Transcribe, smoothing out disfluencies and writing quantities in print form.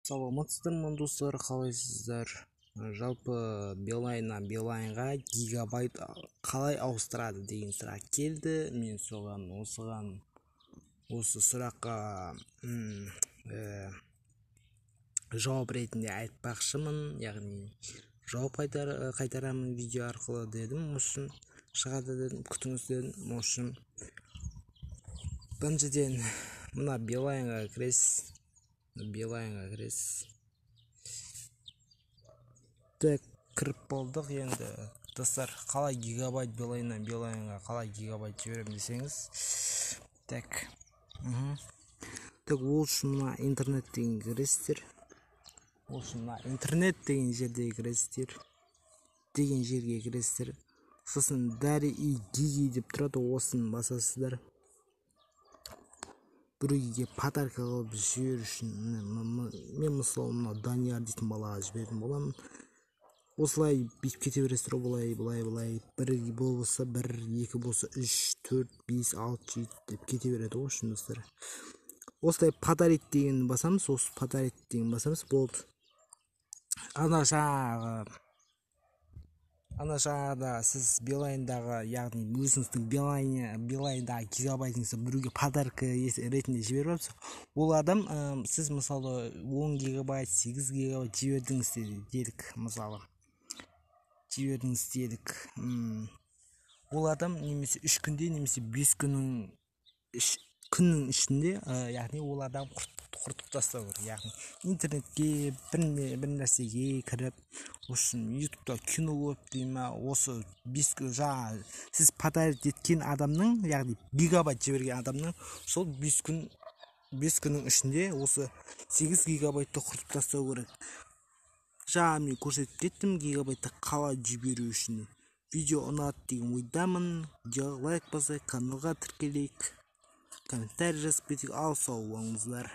Саламатсыздар ма достар, қалайсыздар? Жалпы Билайнға гигабайт қалай ауыстырады деген сұрақ келді. Мен соған осы сұраққа жауап ретінде айтпақшымын, яғни жауап қайтарамын видео арқылы дедім. Үшін шығады дедім, күтіңіз дедім. Үшін біріншіден мына Билайнға кіресіз. Так, кіріп болдық. Енді достар, қалай гигабайт Билайнға қалай гигабайт жіберем десеңіз, так ол үшін мына интернет деген кіресіздер. Интернет деген жерге кіресіздер. Сосын дәрі и гиги деп тұрады, осын басасыздар. Біреуге подарка қылып жіберу үшін мен мысалы мына Данияр дейтін балаға жіберетін боламын. Осылай бүйтіп кете бересіздер, былай 1 болса 1, 2 болса 3, 4, 5, 6, 7 деп кете береді ғой үшін достар. Осылай подарить деген басамыз, болды. Ана жаңағыда сіз Билайндағы, яғни өзіңіздің Билайндағы гигабайтыңызды біреуге подарка ретінде жіберіп жатсыз. Ол адам, сіз мысалы 10 гигабайт, 8 гигабайт жібердіңіз дедік. Ол адам немесе 3 күнде, немесе 5 күннің ішінде, яғни ол адам құртып тастау керек. Яғни интернетке бір нәрсеге кіріп, үшін ютубта кино көріп дейме, осы 5 күн жаңа сіз подарить еткен адамның, яғни гигабайт жіберген адамның, сол 5 күннің ішінде осы 8 гигабайтты құртып тастау керек. Жаңа мен көрсетіп кеттім гигабайтты қалай жіберу үшін. Видео ұнады деген ойдамын. Видеоға лайк басайық, каналға тіркелейік, комментарий жазып кетейік. Ал сау болыңыздар.